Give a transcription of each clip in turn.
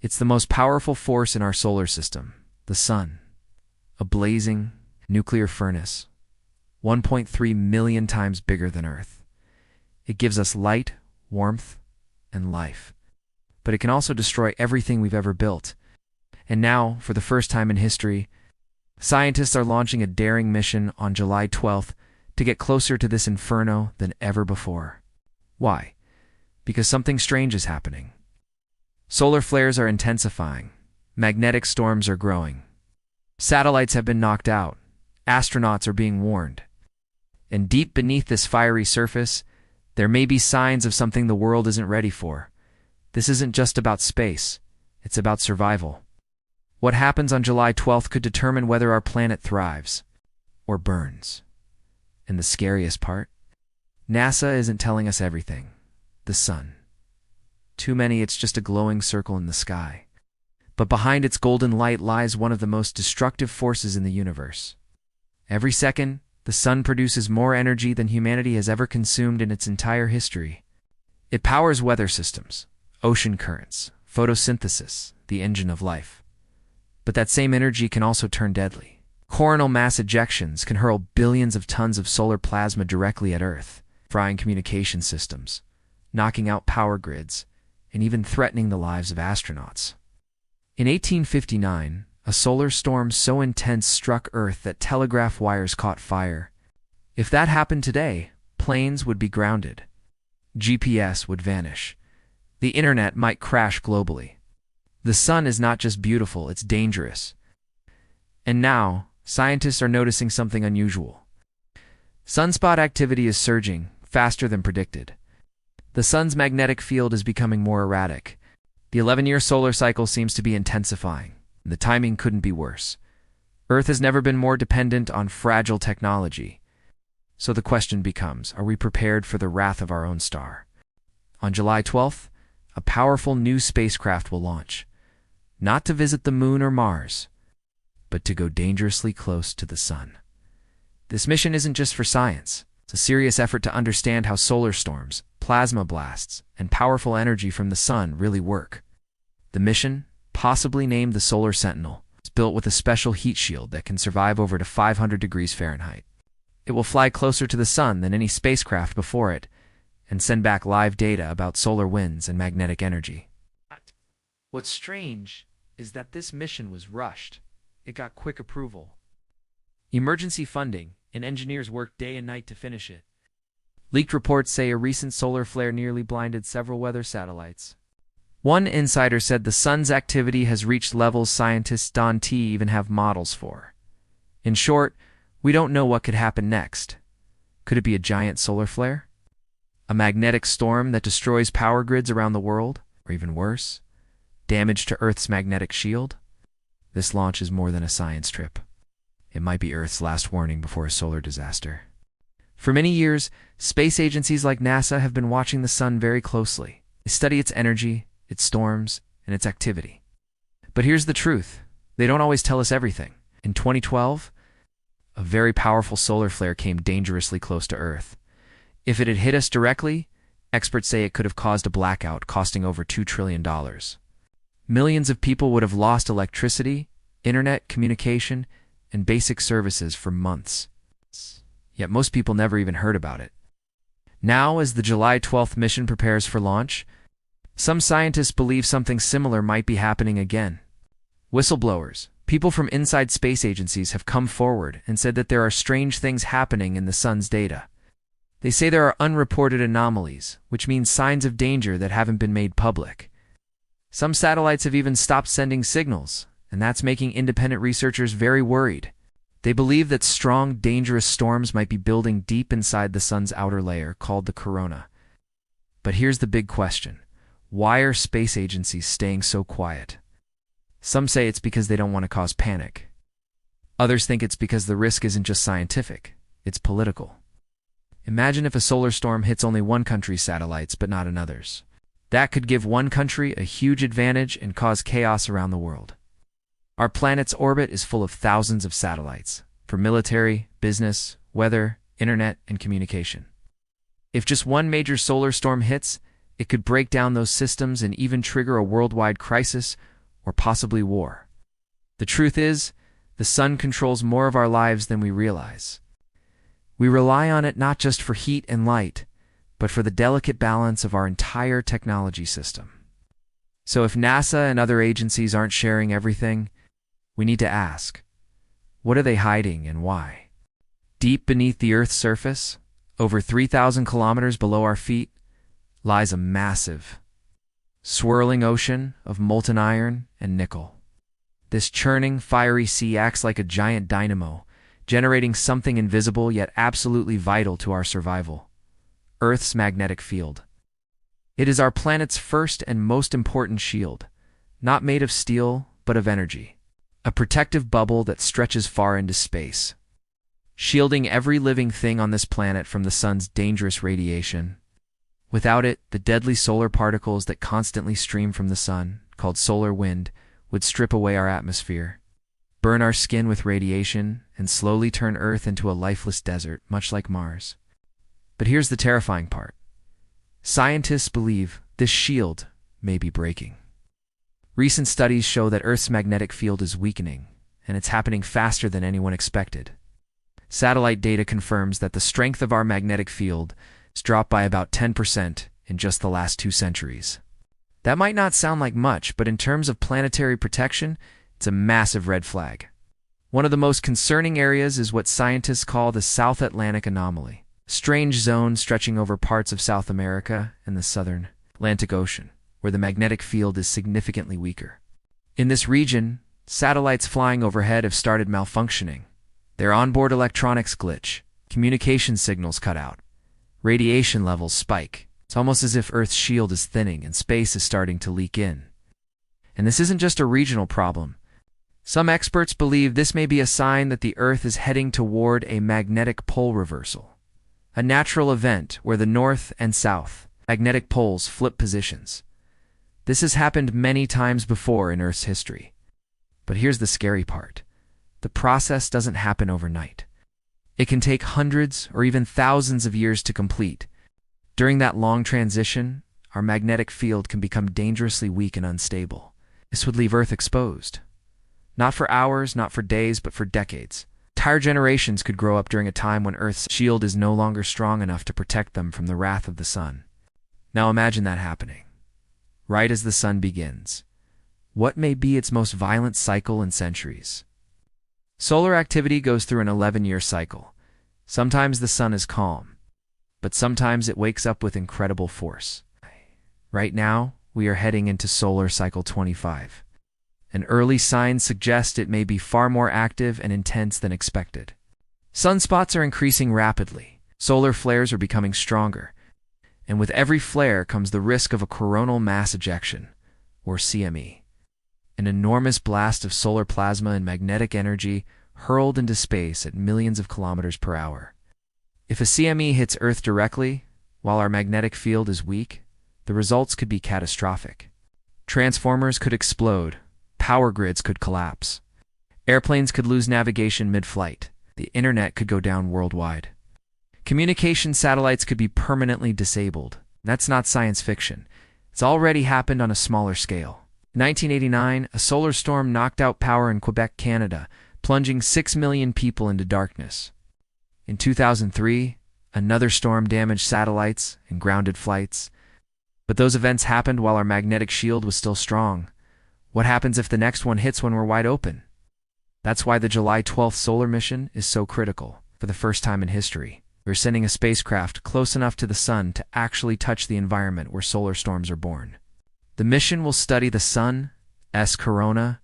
It's the most powerful force in our solar system, the sun, a blazing nuclear furnace, 1.3 million times bigger than Earth. It gives us light, warmth, and life. But it can also destroy everything we've ever built. And now, for the first time in history, scientists are launching a daring mission on July 12th to get closer to this inferno than ever before. Why? Because something strange is happening. Solar flares are intensifying. Magnetic storms are growing. Satellites have been knocked out. Astronauts are being warned. And deep beneath this fiery surface, there may be signs of something the world isn't ready for. This isn't just about space. It's about survival. What happens on July 12th could determine whether our planet thrives or burns. And the scariest part? NASA isn't telling us everything. The sun. Too many, it's just a glowing circle in the sky. But behind its golden light lies one of the most destructive forces in the universe. Every second, the sun produces more energy than humanity has ever consumed in its entire history. It powers weather systems, ocean currents, photosynthesis, the engine of life. But that same energy can also turn deadly. Coronal mass ejections can hurl billions of tons of solar plasma directly at Earth, frying communication systems, knocking out power grids, and even threatening the lives of astronauts. In 1859, a solar storm so intense struck Earth that telegraph wires caught fire. If that happened today, planes would be grounded. GPS would vanish. The internet might crash globally. The sun is not just beautiful, it's dangerous. And now, scientists are noticing something unusual. Sunspot activity is surging, faster than predicted. The sun's magnetic field is becoming more erratic. The 11-year solar cycle seems to be intensifying. The timing couldn't be worse. Earth has never been more dependent on fragile technology. So the question becomes, are we prepared for the wrath of our own star? On July 12th, a powerful new spacecraft will launch. Not to visit the moon or Mars, but to go dangerously close to the sun. This mission isn't just for science. It's a serious effort to understand how solar storms, plasma blasts, and powerful energy from the sun really work. The mission, possibly named the Solar Sentinel, is built with a special heat shield that can survive over to 500 degrees Fahrenheit. It will fly closer to the sun than any spacecraft before it and send back live data about solar winds and magnetic energy. What's strange is that this mission was rushed. It got quick approval, emergency funding, and engineers worked day and night to finish it. Leaked reports say a recent solar flare nearly blinded several weather satellites. One insider said the sun's activity has reached levels scientists don't even have models for. In short, we don't know what could happen next. Could it be a giant solar flare? A magnetic storm that destroys power grids around the world? Or even worse, damage to Earth's magnetic shield? This launch is more than a science trip. It might be Earth's last warning before a solar disaster. For many years, space agencies like NASA have been watching the sun very closely. They study its energy, its storms, and its activity. But here's the truth. They don't always tell us everything. In 2012, a very powerful solar flare came dangerously close to Earth. If it had hit us directly, experts say it could have caused a blackout costing over $2 trillion. Millions of people would have lost electricity, internet, communication, and basic services for months. Yet most people never even heard about it. Now, as the July 12th mission prepares for launch, some scientists believe something similar might be happening again. Whistleblowers, people from inside space agencies, have come forward and said that there are strange things happening in the sun's data. They say there are unreported anomalies, which means signs of danger that haven't been made public. Some satellites have even stopped sending signals, and that's making independent researchers very worried. They believe that strong, dangerous storms might be building deep inside the sun's outer layer, called the corona. But here's the big question. Why are space agencies staying so quiet? Some say it's because they don't want to cause panic. Others think it's because the risk isn't just scientific, it's political. Imagine if a solar storm hits only one country's satellites but not another's. That could give one country a huge advantage and cause chaos around the world. Our planet's orbit is full of thousands of satellites, for military, business, weather, internet, and communication. If just one major solar storm hits, it could break down those systems and even trigger a worldwide crisis or possibly war. The truth is, the sun controls more of our lives than we realize. We rely on it not just for heat and light, but for the delicate balance of our entire technology system. So if NASA and other agencies aren't sharing everything, we need to ask, what are they hiding and why? Deep beneath the Earth's surface, over 3,000 kilometers below our feet, lies a massive, swirling ocean of molten iron and nickel. This churning, fiery sea acts like a giant dynamo, generating something invisible yet absolutely vital to our survival: Earth's magnetic field. It is our planet's first and most important shield, not made of steel, but of energy. A protective bubble that stretches far into space, shielding every living thing on this planet from the sun's dangerous radiation. Without it, the deadly solar particles that constantly stream from the sun, called solar wind, would strip away our atmosphere, burn our skin with radiation, and slowly turn Earth into a lifeless desert, much like Mars. But here's the terrifying part. Scientists believe this shield may be breaking. Recent studies show that Earth's magnetic field is weakening, and it's happening faster than anyone expected. Satellite data confirms that the strength of our magnetic field has dropped by about 10% in just the last 2 centuries. That might not sound like much, but in terms of planetary protection, it's a massive red flag. One of the most concerning areas is what scientists call the South Atlantic anomaly, a strange zone stretching over parts of South America and the southern Atlantic Ocean, where the magnetic field is significantly weaker. In this region, satellites flying overhead have started malfunctioning. Their onboard electronics glitch, communication signals cut out, radiation levels spike. It's almost as if Earth's shield is thinning and space is starting to leak in. And this isn't just a regional problem. Some experts believe this may be a sign that the Earth is heading toward a magnetic pole reversal, a natural event where the north and south magnetic poles flip positions. This has happened many times before in Earth's history. But here's the scary part. The process doesn't happen overnight. It can take hundreds or even thousands of years to complete. During that long transition, our magnetic field can become dangerously weak and unstable. This would leave Earth exposed. Not for hours, not for days, but for decades. Entire generations could grow up during a time when Earth's shield is no longer strong enough to protect them from the wrath of the sun. Now imagine that happening, right as the sun begins. What may be its most violent cycle in centuries? Solar activity goes through an 11-year cycle. Sometimes the sun is calm, but sometimes it wakes up with incredible force. Right now, we are heading into solar cycle 25. And early signs suggest it may be far more active and intense than expected. Sunspots are increasing rapidly. Solar flares are becoming stronger. And with every flare comes the risk of a coronal mass ejection, or CME. An enormous blast of solar plasma and magnetic energy hurled into space at millions of kilometers per hour. If a CME hits Earth directly, while our magnetic field is weak, the results could be catastrophic. Transformers could explode, power grids could collapse, airplanes could lose navigation mid-flight, the internet could go down worldwide. Communication satellites could be permanently disabled. That's not science fiction. It's already happened on a smaller scale. In 1989, a solar storm knocked out power in Quebec, Canada, plunging 6 million people into darkness. In 2003, another storm damaged satellites and grounded flights. But those events happened while our magnetic shield was still strong. What happens if the next one hits when we're wide open? That's why the July 12th solar mission is so critical. For the first time in history, we're sending a spacecraft close enough to the sun to actually touch the environment where solar storms are born. The mission will study the sun's corona,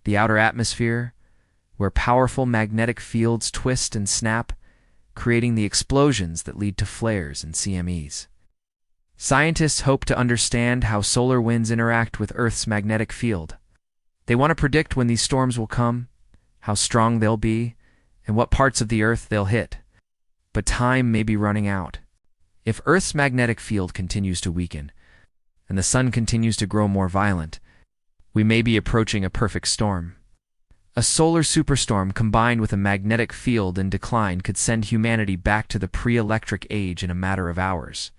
the outer atmosphere, where powerful magnetic fields twist and snap, creating the explosions that lead to flares and CMEs. Scientists hope to understand how solar winds interact with Earth's magnetic field. They want to predict when these storms will come, how strong they'll be, and what parts of the Earth they'll hit. But time may be running out. If Earth's magnetic field continues to weaken, and the sun continues to grow more violent, we may be approaching a perfect storm. A solar superstorm combined with a magnetic field in decline could send humanity back to the pre-electric age in a matter of hours.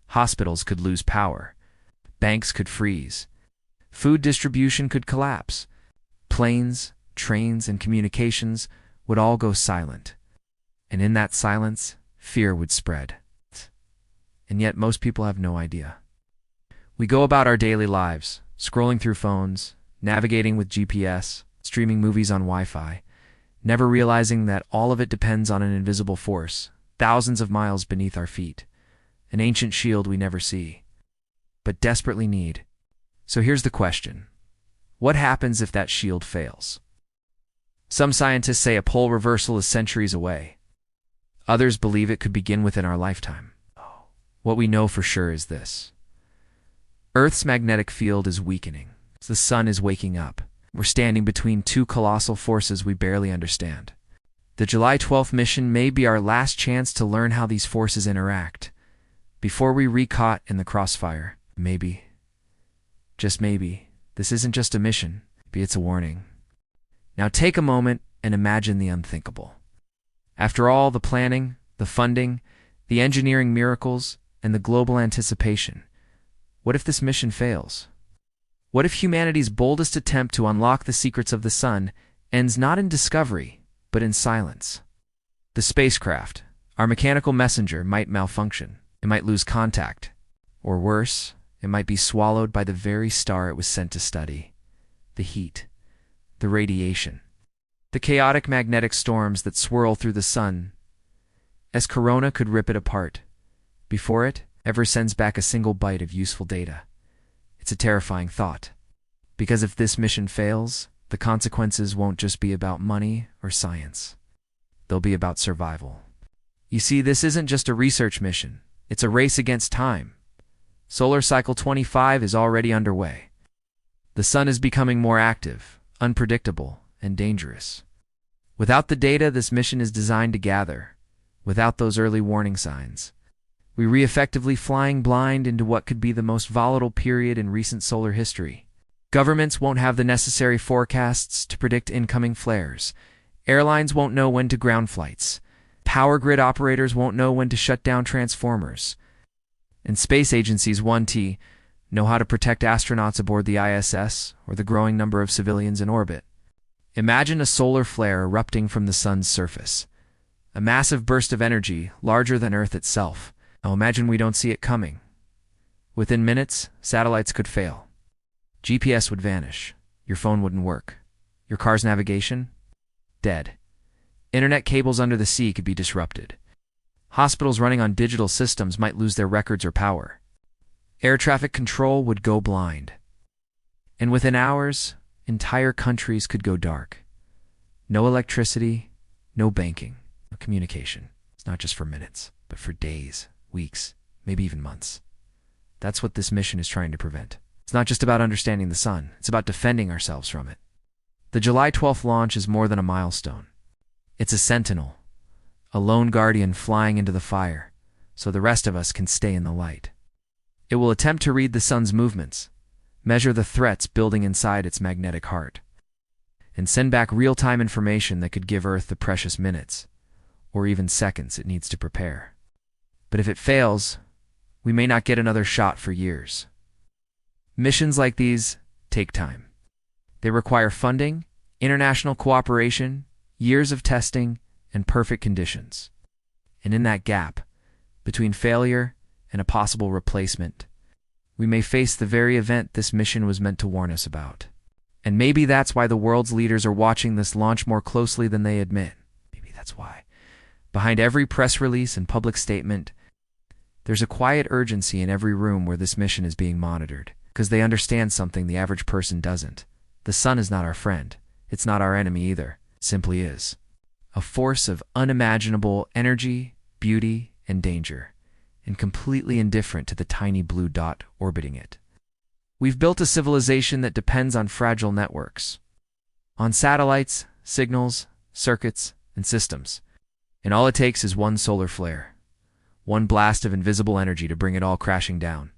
Hospitals could lose power. Banks could freeze. Food distribution could collapse. Planes, trains, and communications would all go silent. And in that silence, fear would spread. And yet most people have no idea. We go about our daily lives, scrolling through phones, navigating with GPS, streaming movies on Wi-Fi, never realizing that all of it depends on an invisible force, thousands of miles beneath our feet, an ancient shield we never see, but desperately need. So here's the question. What happens if that shield fails? Some scientists say a pole reversal is centuries away. Others believe it could begin within our lifetime. What we know for sure is this. Earth's magnetic field is weakening. The sun is waking up. We're standing between two colossal forces we barely understand. The July 12th mission may be our last chance to learn how these forces interact. Before we re-caught in the crossfire, maybe, just maybe, this isn't just a mission, maybe it's a warning. Now take a moment and imagine the unthinkable. After all the planning, the funding, the engineering miracles, and the global anticipation, what if this mission fails? What if humanity's boldest attempt to unlock the secrets of the sun ends not in discovery, but in silence? The spacecraft, our mechanical messenger, might malfunction. It might lose contact. Or worse, it might be swallowed by the very star it was sent to study. The heat, the radiation, the chaotic magnetic storms that swirl through the sun. As corona could rip it apart. Before it ever sends back a single byte of useful data. It's a terrifying thought. Because if this mission fails, the consequences won't just be about money or science. They'll be about survival. You see, this isn't just a research mission. It's a race against time. Solar Cycle 25 is already underway. The sun is becoming more active, unpredictable, and dangerous. Without the data this mission is designed to gather, without those early warning signs, we are effectively flying blind into what could be the most volatile period in recent solar history. Governments won't have the necessary forecasts to predict incoming flares. Airlines won't know when to ground flights. Power grid operators won't know when to shut down transformers. And space agencies won't know how to protect astronauts aboard the ISS or the growing number of civilians in orbit. Imagine a solar flare erupting from the sun's surface. A massive burst of energy, larger than Earth itself. Now imagine we don't see it coming. Within minutes, satellites could fail. GPS would vanish. Your phone wouldn't work. Your car's navigation? Dead. Internet cables under the sea could be disrupted. Hospitals running on digital systems might lose their records or power. Air traffic control would go blind. And within hours, entire countries could go dark. No electricity, no banking, no communication. It's not just for minutes, but for days. Weeks, maybe even months. That's what this mission is trying to prevent. It's not just about understanding the sun, it's about defending ourselves from it. The July 12th launch is more than a milestone. It's a sentinel, a lone guardian flying into the fire, so the rest of us can stay in the light. It will attempt to read the sun's movements, measure the threats building inside its magnetic heart, and send back real-time information that could give Earth the precious minutes, or even seconds it needs to prepare. But if it fails, we may not get another shot for years. Missions like these take time. They require funding, international cooperation, years of testing, and perfect conditions. And in that gap, between failure and a possible replacement, we may face the very event this mission was meant to warn us about. And maybe that's why the world's leaders are watching this launch more closely than they admit. Maybe that's why. Behind every press release and public statement, there's a quiet urgency in every room where this mission is being monitored, because they understand something the average person doesn't. The sun is not our friend. It's not our enemy either. It simply is. A force of unimaginable energy, beauty, and danger, and completely indifferent to the tiny blue dot orbiting it. We've built a civilization that depends on fragile networks, on satellites, signals, circuits, and systems. And all it takes is one solar flare. One blast of invisible energy to bring it all crashing down.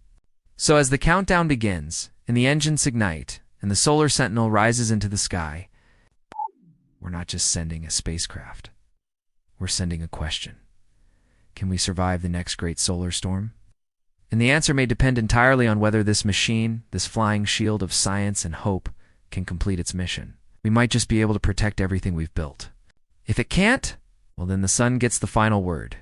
So as the countdown begins, and the engines ignite, and the solar sentinel rises into the sky, we're not just sending a spacecraft. We're sending a question. Can we survive the next great solar storm? And the answer may depend entirely on whether this machine, this flying shield of science and hope, can complete its mission. We might just be able to protect everything we've built. If it can't, well, then the sun gets the final word.